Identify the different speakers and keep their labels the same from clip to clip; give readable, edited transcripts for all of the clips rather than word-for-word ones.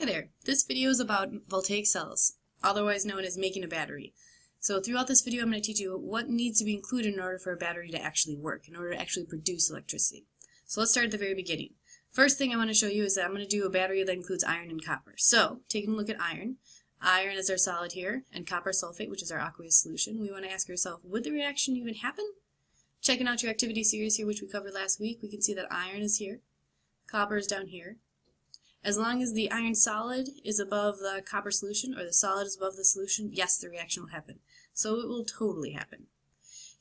Speaker 1: there! This video is about voltaic cells, otherwise known as making a battery. So throughout this video I'm going to teach you what needs to be included in order for a battery to actually work, in order to actually produce electricity. So let's start at the very beginning. First thing I want to show you is that I'm going to do a battery that includes iron and copper. So, taking a look at iron. Iron is our solid here, and copper sulfate, which is our aqueous solution. We want to ask ourselves, would the reaction even happen? Checking out your activity series here, which we covered last week, we can see that iron is here, copper is down here. As long as the iron solid is above the copper solution, or the solid is above the solution, yes, the reaction will happen. So it will totally happen.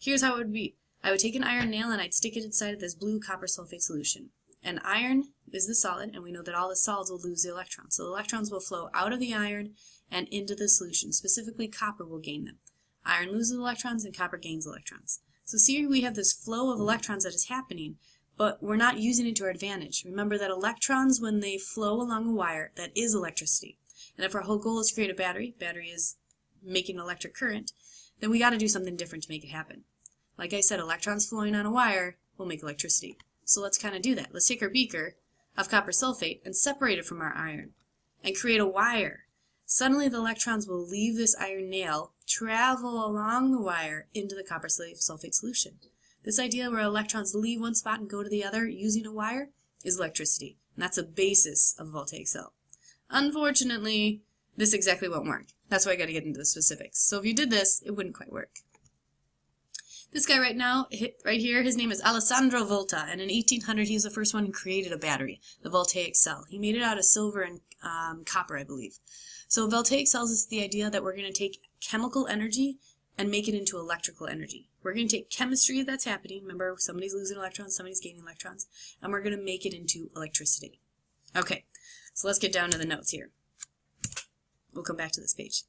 Speaker 1: Here's how it would be. I would take an iron nail and I'd stick it inside of this blue copper sulfate solution. And iron is the solid, and we know that all the solids will lose the electrons. So the electrons will flow out of the iron and into the solution. Specifically, copper will gain them. Iron loses electrons and copper gains electrons. So see, we have this flow of electrons that is happening, but we're not using it to our advantage. Remember that electrons, when they flow along a wire, that is electricity. And if our whole goal is to create a battery is making an electric current, then we got to do something different to make it happen. Like I said, electrons flowing on a wire will make electricity. So let's kind of do that. Let's take our beaker of copper sulfate and separate it from our iron and create a wire. Suddenly the electrons will leave this iron nail, travel along the wire into the copper sulfate solution. This idea where electrons leave one spot and go to the other using a wire is electricity, and that's the basis of a voltaic cell. Unfortunately, this exactly won't work. That's why I got to get into the specifics. So if you did this, it wouldn't quite work. This guy right here, his name is Alessandro Volta, and in 1800 he was the first one who created a battery, the voltaic cell. He made it out of silver and copper, I believe. So voltaic cells is the idea that we're going to take chemical energy and make it into electrical energy. We're going to take chemistry that's happening, remember somebody's losing electrons, somebody's gaining electrons, and we're going to make it into electricity. Okay, so let's get down to the notes here. We'll come back to this page.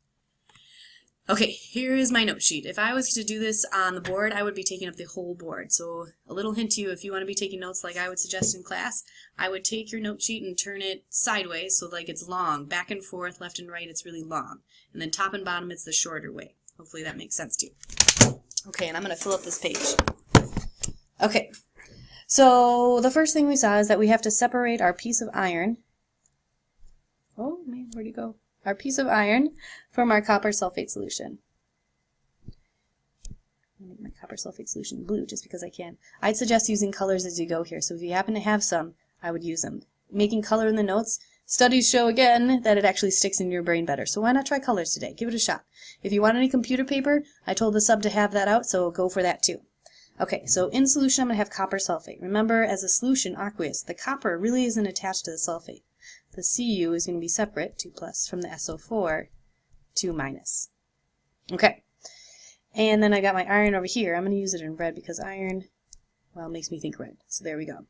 Speaker 1: Okay, here is my note sheet. If I was to do this on the board, I would be taking up the whole board. So a little hint to you, if you want to be taking notes like I would suggest in class, I would take your note sheet and turn it sideways so like it's long, back and forth, left and right, it's really long. And then top and bottom, it's the shorter way. Hopefully that makes sense to you. Okay, and I'm going to fill up this page. Okay, so the first thing we saw is that we have to separate our piece of iron. Oh man, where'd you go? Our piece of iron from our copper sulfate solution. I'll make my copper sulfate solution blue just because I can. I'd suggest using colors as you go here, so if you happen to have some, I would use them. Making color in the notes, studies show again that it actually sticks in your brain better, so why not try colors today? Give it a shot. If you want any computer paper, I told the sub to have that out, so go for that too. Okay, so in solution I'm going to have copper sulfate. Remember, as a solution, aqueous, the copper really isn't attached to the sulfate. The Cu is going to be separate, 2 plus, from the SO4, 2 minus. Okay, and then I got my iron over here. I'm going to use it in red because iron, well, makes me think red. So there we go.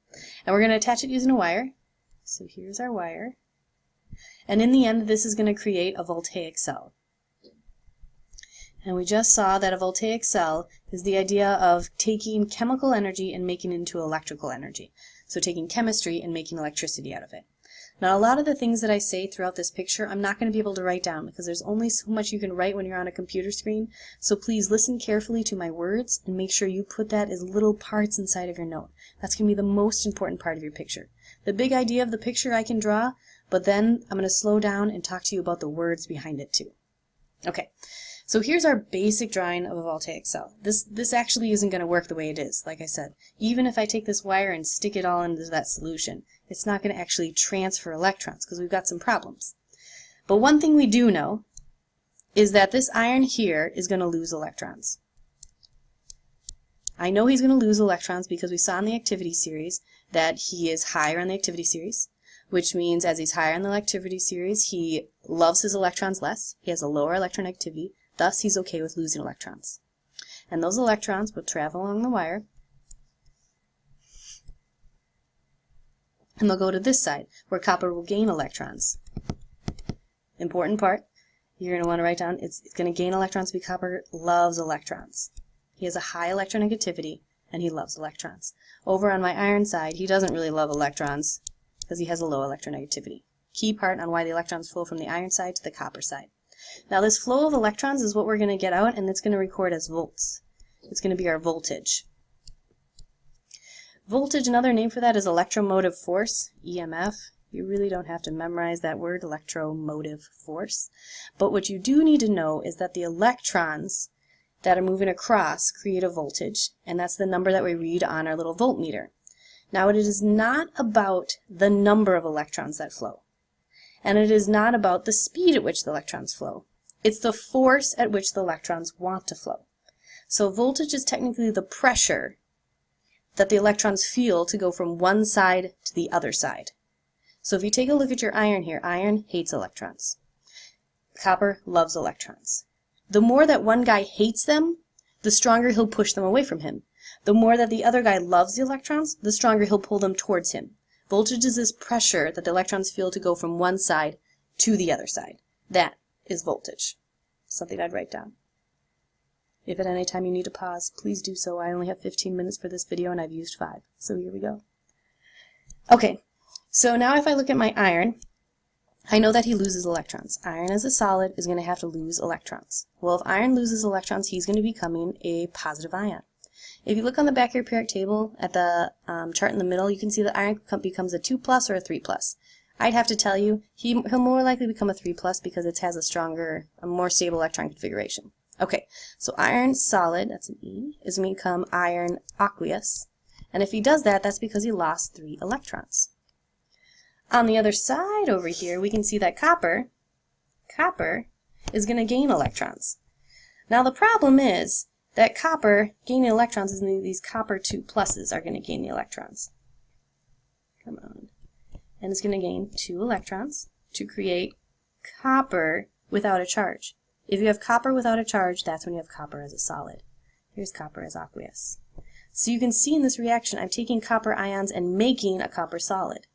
Speaker 1: And we're going to attach it using a wire. So here's our wire. And in the end, this is going to create a voltaic cell. And we just saw that a voltaic cell is the idea of taking chemical energy and making it into electrical energy. So taking chemistry and making electricity out of it. Now, a lot of the things that I say throughout this picture, I'm not going to be able to write down because there's only so much you can write when you're on a computer screen. So please listen carefully to my words and make sure you put that as little parts inside of your note. That's going to be the most important part of your picture. The big idea of the picture I can draw, but then I'm going to slow down and talk to you about the words behind it too. Okay. So here's our basic drawing of a voltaic cell. This actually isn't going to work the way it is, like I said. Even if I take this wire and stick it all into that solution, it's not going to actually transfer electrons because we've got some problems. But one thing we do know is that this iron here is going to lose electrons. I know he's going to lose electrons because we saw in the activity series that he is higher on the activity series, which means as he's higher on the activity series, he loves his electrons less. He has a lower electron activity. Thus, he's okay with losing electrons. And those electrons will travel along the wire, and they'll go to this side, where copper will gain electrons. Important part, you're going to want to write down, it's going to gain electrons because copper loves electrons. He has a high electronegativity, and he loves electrons. Over on my iron side, he doesn't really love electrons, because he has a low electronegativity. Key part on why the electrons flow from the iron side to the copper side. Now this flow of electrons is what we're going to get out, and it's going to record as volts. It's going to be our voltage. Voltage, another name for that is electromotive force, EMF. You really don't have to memorize that word, electromotive force. But what you do need to know is that the electrons that are moving across create a voltage, and that's the number that we read on our little voltmeter. Now, it is not about the number of electrons that flow, and it is not about the speed at which the electrons flow. It's the force at which the electrons want to flow. So voltage is technically the pressure that the electrons feel to go from one side to the other side. So if you take a look at your iron here, iron hates electrons. Copper loves electrons. The more that one guy hates them, the stronger he'll push them away from him. The more that the other guy loves the electrons, the stronger he'll pull them towards him. Voltage is this pressure that the electrons feel to go from one side to the other side. That is voltage. Something I'd write down. If at any time you need to pause, please do so. I only have 15 minutes for this video and I've used 5. So here we go. Okay, so now if I look at my iron, I know that he loses electrons. Iron as a solid is going to have to lose electrons. Well, if iron loses electrons, he's going to be becoming a positive ion. If you look on the back of your periodic table at the chart in the middle, you can see that iron becomes a 2+ or a 3+. I'd have to tell you, he'll more likely become a 3+ because it has a stronger, a more stable electron configuration. Okay, so iron solid, that's an E, is going to become iron aqueous. And if he does that, that's because he lost 3 electrons. On the other side over here, we can see that copper is going to gain electrons. Now the problem is that copper gaining electrons is these copper 2+ are going to gain the electrons. Come on. And it's going to gain 2 electrons to create copper without a charge. If you have copper without a charge, that's when you have copper as a solid. Here's copper as aqueous. So you can see in this reaction, I'm taking copper ions and making a copper solid.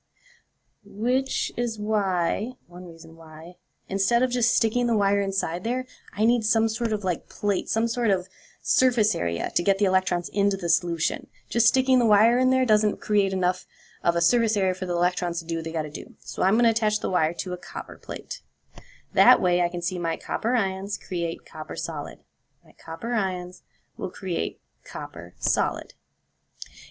Speaker 1: Which is why, one reason why, instead of just sticking the wire inside there, I need some sort of like plate, some sort of surface area to get the electrons into the solution. Just sticking the wire in there doesn't create enough of a surface area for the electrons to do what they got to do. So I'm going to attach the wire to a copper plate. That way I can see my copper ions create copper solid. My copper ions will create copper solid.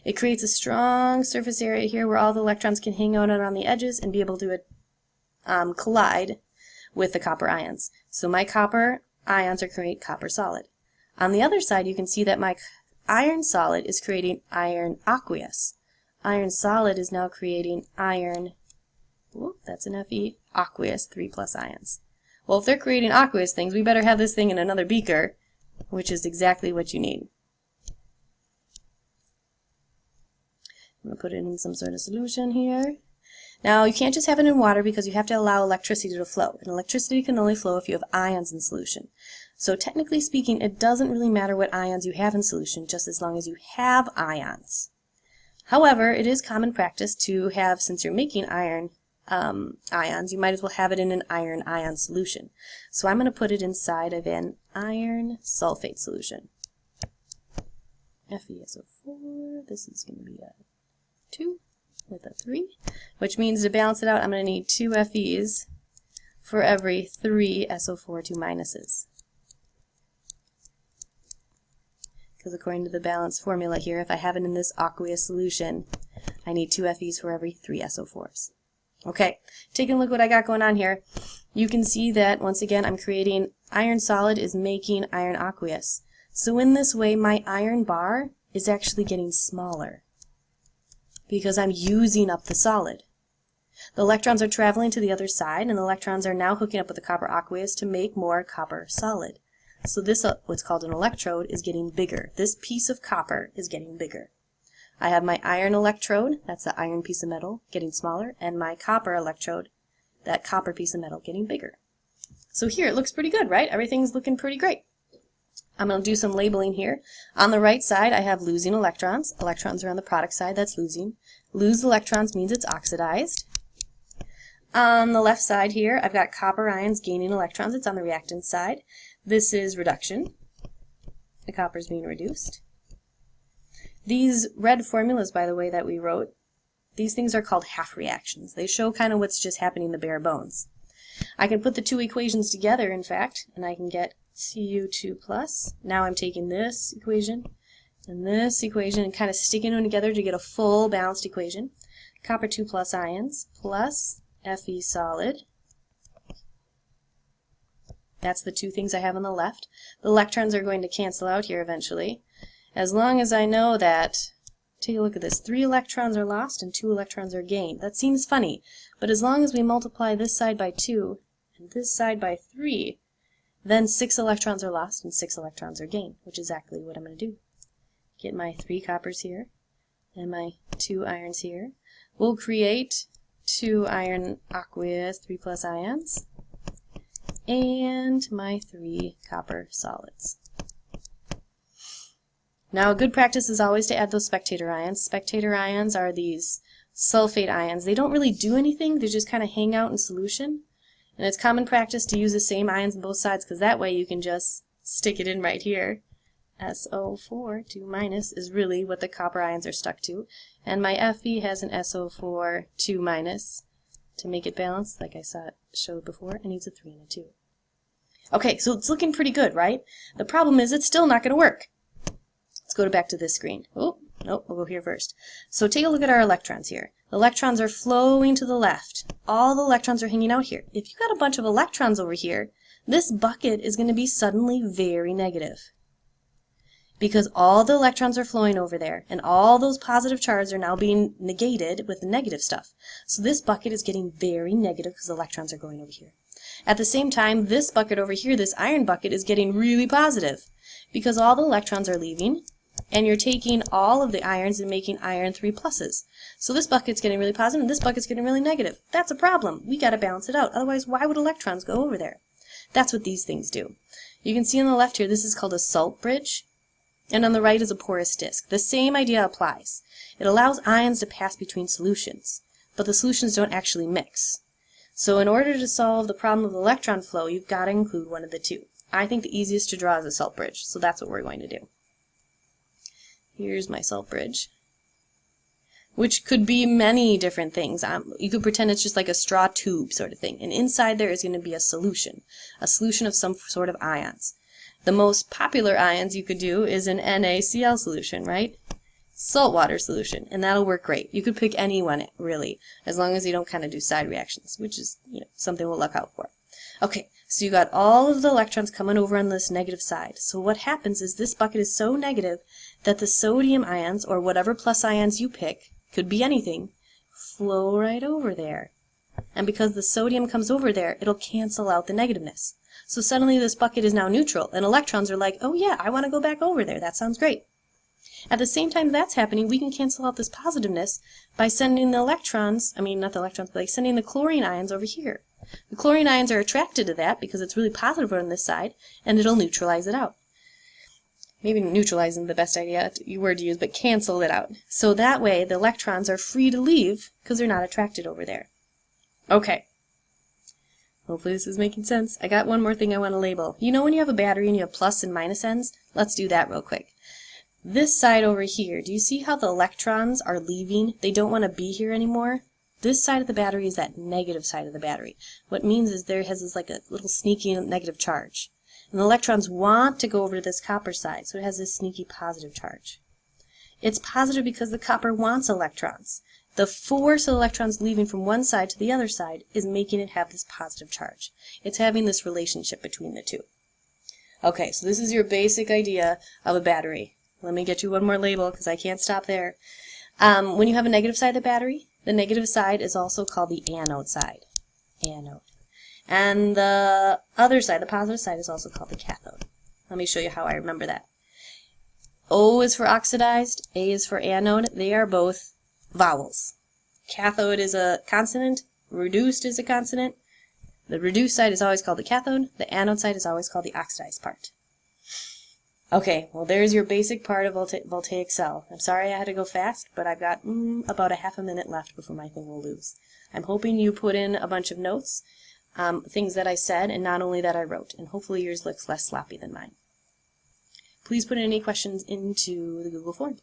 Speaker 1: It creates a strong surface area here where all the electrons can hang out on the edges and be able to collide with the copper ions. So my copper ions are creating copper solid. On the other side, you can see that my iron solid is creating iron aqueous. Iron solid is now creating iron, whoop, that's an Fe, aqueous 3+ ions. Well, if they're creating aqueous things, we better have this thing in another beaker, which is exactly what you need. I'm going to put it in some sort of solution here. Now, you can't just have it in water because you have to allow electricity to flow. And electricity can only flow if you have ions in solution. So technically speaking, it doesn't really matter what ions you have in solution, just as long as you have ions. However, it is common practice to have, since you're making iron ions, you might as well have it in an iron ion solution. So I'm going to put it inside of an iron sulfate solution. FeSO4, this is going to be a 2 with a 3, which means to balance it out, I'm going to need 2 Fe's for every 3 SO4 2 minuses. Because according to the balance formula here, if I have it in this aqueous solution, I need 2 Fe's for every 3 SO4s. Okay, taking a look what I got going on here, you can see that, once again, I'm creating iron solid is making iron aqueous. So in this way, my iron bar is actually getting smaller because I'm using up the solid. The electrons are traveling to the other side, and the electrons are now hooking up with the copper aqueous to make more copper solid. So this, what's called an electrode, is getting bigger. This piece of copper is getting bigger. I have my iron electrode, that's the iron piece of metal, getting smaller, and my copper electrode, that copper piece of metal, getting bigger. So here it looks pretty good, right? Everything's looking pretty great. I'm going to do some labeling here. On the right side, I have losing electrons. Electrons are on the product side, that's losing. Lose electrons means it's oxidized. On the left side here, I've got copper ions gaining electrons. It's on the reactant side. This is reduction. The copper is being reduced. These red formulas, by the way, that we wrote, these things are called half reactions. They show kind of what's just happening in the bare bones. I can put the two equations together, in fact, and I can get Cu2+. Now I'm taking this equation and kind of sticking them together to get a full balanced equation. copper 2 plus ions plus Fe solid. That's the two things I have on the left. The electrons are going to cancel out here eventually. As long as I know that, take a look at this, 3 electrons are lost and 2 electrons are gained. That seems funny, but as long as we multiply this side by 2 and this side by 3, then 6 electrons are lost and 6 electrons are gained, which is exactly what I'm going to do. Get my 3 coppers here and my 2 irons here. We'll create 2 iron aqueous 3 plus ions and my 3 copper solids. Now a good practice is always to add those spectator ions. Spectator ions are these sulfate ions. They don't really do anything, they just kind of hang out in solution. And it's common practice to use the same ions on both sides because that way you can just stick it in right here. SO4, 2 minus, is really what the copper ions are stuck to. And my Fe has an SO4, 2 minus. To make it balanced, like I showed before, it needs a 3 and a 2. Okay, so it's looking pretty good, right? The problem is it's still not going to work. Let's go back to this screen. Oh, nope, we'll go here first. So take a look at our electrons here. The electrons are flowing to the left. All the electrons are hanging out here. If you got a bunch of electrons over here, this bucket is going to be suddenly very negative. Because all the electrons are flowing over there, and all those positive charges are now being negated with the negative stuff. So this bucket is getting very negative because the electrons are going over here. At the same time, this bucket over here, this iron bucket, is getting really positive because all the electrons are leaving, and you're taking all of the irons and making iron 3 pluses. So this bucket's getting really positive, and this bucket's getting really negative. That's a problem. We got to balance it out. Otherwise, why would electrons go over there? That's what these things do. You can see on the left here, this is called a salt bridge. And on the right is a porous disk. The same idea applies. It allows ions to pass between solutions, but the solutions don't actually mix. So in order to solve the problem of electron flow, you've got to include one of the two. I think the easiest to draw is a salt bridge, so that's what we're going to do. Here's my salt bridge, which could be many different things. You could pretend it's just like a straw tube sort of thing, and inside there is going to be a solution of some sort of ions. The most popular ions you could do is an NaCl solution, right? Saltwater solution, and that'll work great. You could pick any one, really, as long as you don't kind of do side reactions, which is something we'll look out for. Okay, so you got all of the electrons coming over on this negative side. So what happens is this bucket is so negative that the sodium ions, or whatever plus ions you pick, could be anything, flow right over there. And because the sodium comes over there, it'll cancel out the negativeness. So suddenly this bucket is now neutral, and electrons are like, oh yeah, I want to go back over there. That sounds great. At the same time that's happening, we can cancel out this positiveness by sending the electrons, not the electrons, but like sending the chlorine ions over here. The chlorine ions are attracted to that because it's really positive on this side, and it'll neutralize it out. Maybe neutralize isn't the best word to use, but cancel it out. So that way the electrons are free to leave because they're not attracted over there. Okay. Hopefully this is making sense. I got one more thing I want to label. You know when you have a battery and you have plus and minus ends? Let's do that real quick. This side over here, do you see how the electrons are leaving? They don't want to be here anymore. This side of the battery is that negative side of the battery. What it means is there has this like a little sneaky negative charge. And the electrons want to go over to this copper side, so it has this sneaky positive charge. It's positive because the copper wants electrons. The force of electrons leaving from one side to the other side is making it have this positive charge. It's having this relationship between the two. Okay, so this is your basic idea of a battery. Let me get you one more label because I can't stop there. When you have a negative side of the battery, the negative side is also called the anode side. Anode. And the other side, the positive side, is also called the cathode. Let me show you how I remember that. O is for oxidized, A is for anode. They are both vowels. Cathode is a consonant, reduced is a consonant. The reduced side is always called the cathode, the anode side is always called the oxidized part. Okay, well there's your basic part of Voltaic cell. I'm sorry I had to go fast, but I've got about a half a minute left before my thing will lose. I'm hoping you put in a bunch of notes, things that I said, and not only that I wrote, and hopefully yours looks less sloppy than mine. Please put any questions into the Google form.